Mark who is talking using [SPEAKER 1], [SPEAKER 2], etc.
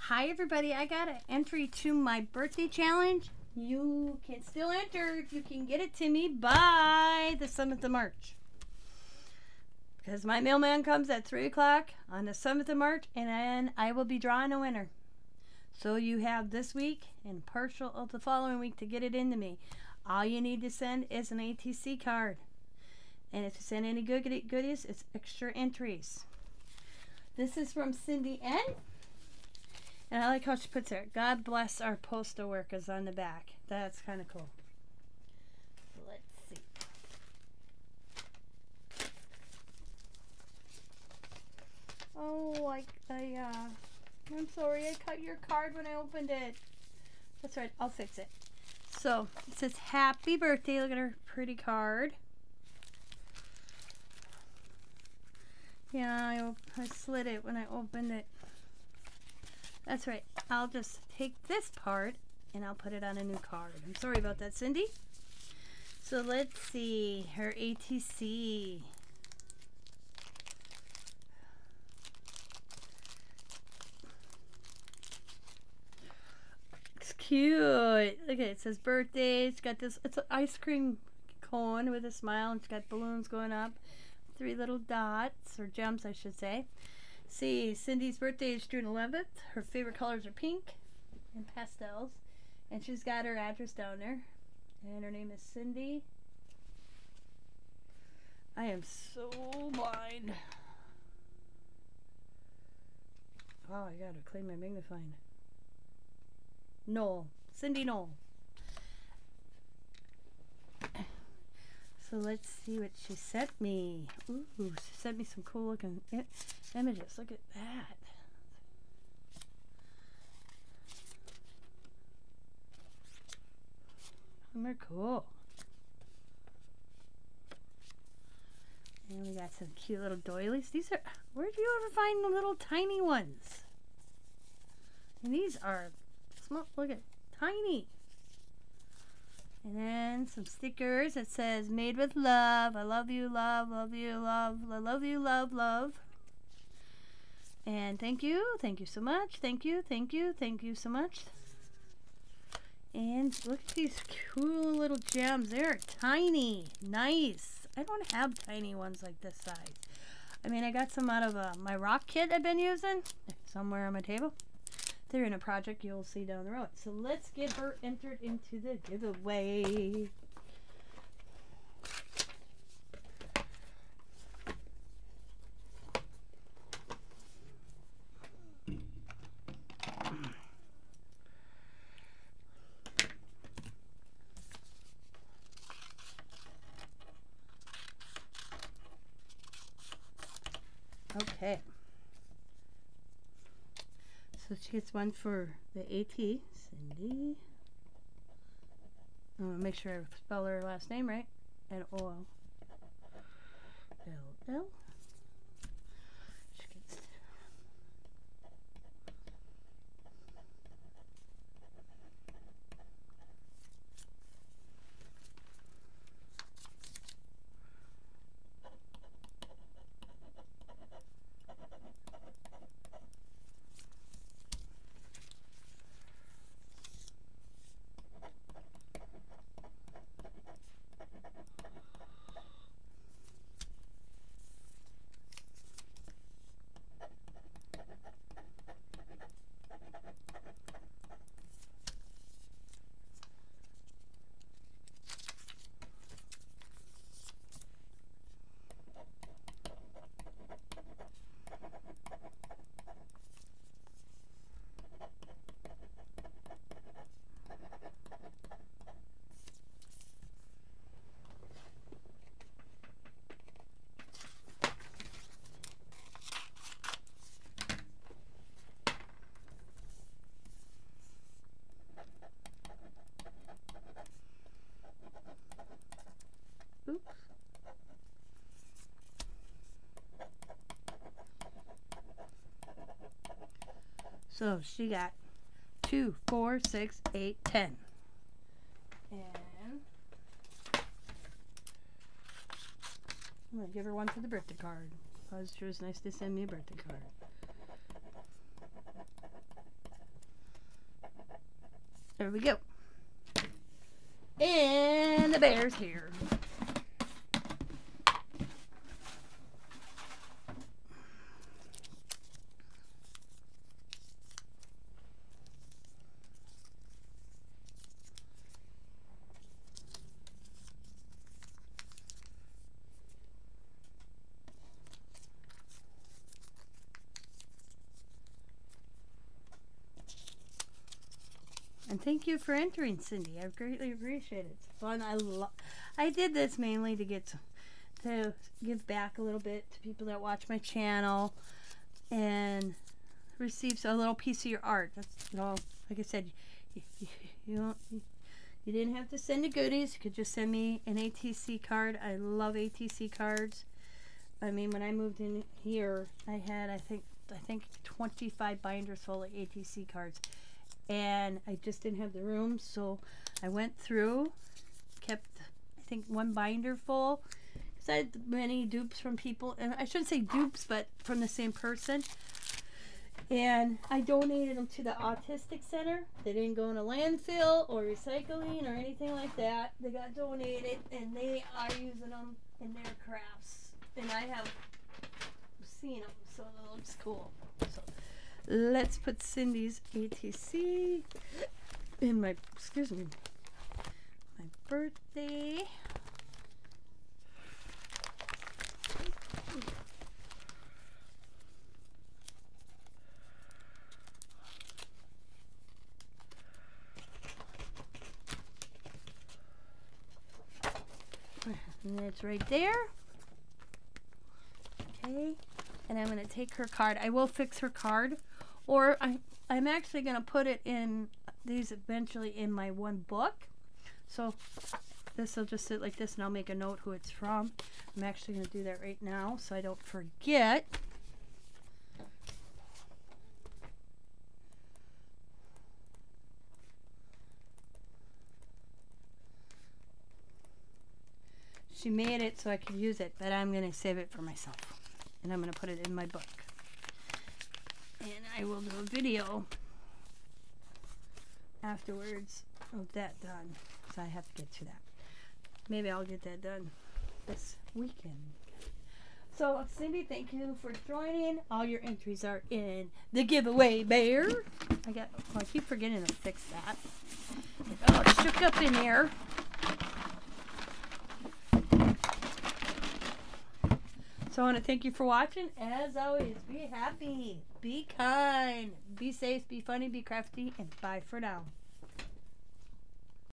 [SPEAKER 1] Hi everybody, I got an entry to my birthday challenge. You can still enter if you can get it to me by the 7th of March. Because my mailman comes at 3 o'clock on the 7th of March, and then I will be drawing a winner. So you have this week and partial of the following week to get it into me. All you need to send is an ATC card. And if you send any goodies, it's extra entries. This is from Cindy N. And I like how she puts it. God bless our postal workers on the back. That's kind of cool. Let's see. Oh, I'm sorry. I cut your card when I opened it. That's right. I'll fix it. So, it says happy birthday. Look at her pretty card. Yeah, I slid it when I opened it. That's right. I'll just take this part and I'll put it on a new card. I'm sorry about that, Cindy. So let's see. Her ATC. It's cute. Look at it. It says birthday. It's got this. It's an ice cream cone with a smile. And it's got balloons going up. 3 little dots, or gems, I should say. See, Cindy's birthday is June 11th. Her favorite colors are pink and pastels. And she's got her address down there. And her name is Cindy. I am so blind. Oh, I gotta clean my magnifying. Noel. Cindy Noel. So let's see what she sent me. Ooh, she sent me some cool looking images. Look at that. And they're cool. And we got some cute little doilies. These are, where do you ever find the little tiny ones? And these are small, look at, tiny. And then some stickers that says made with love. I love you, love, love you, love, I love you, love, love. And thank you so much. Thank you so much. And look at these cool little gems. They're tiny, nice. I don't have tiny ones like this size. I mean, I got some out of my rock kit I've been using somewhere on my table. They're in a project you'll see down the road. So let's get her entered into the giveaway. Okay. So she gets one for the AT, Cindy. I'm gonna make sure I spell her last name right. And O-L. L-L. She gets... Oops. So she got 2, 4, 6, 8, 10. And I'm going to give her one for the birthday card. Because she was nice to send me a birthday card. There we go. And the bear's here. And thank you for entering, Cindy. I greatly appreciate it. It's fun. I did this mainly to give back a little bit to people that watch my channel and receive a little piece of your art. That's, you know, like I said, you didn't have to send the goodies. You could just send me an ATC card. I love ATC cards. I mean, when I moved in here, I had I think 25 binders full of ATC cards. And I just didn't have the room, so I went through, kept, I think, one binder full, because I had many dupes from people, and I shouldn't say dupes, but from the same person, and I donated them to the Autistic Center. They didn't go in a landfill or recycling or anything like that. They got donated, and they are using them in their crafts, and I have seen them, so it looks cool. So let's put Cindy's ATC in my, excuse me, my birthday. And it's right there. Okay. And I'm going to take her card. I will fix her card. Or I'm actually going to put it in these eventually in my one book. So this will just sit like this, and I'll make a note who it's from. I'm actually going to do that right now so I don't forget. She made it so I could use it, but I'm going to save it for myself. And I'm going to put it in my book. And I will do a video afterwards of that done. So I have to get to that. Maybe I'll get that done this weekend. So, Cindy, thank you for joining. All your entries are in the giveaway bear. I keep forgetting to fix that. Oh, it shook up in there. So I want to thank you for watching. As always, be happy, be kind, be safe, be funny, be crafty, and bye for now.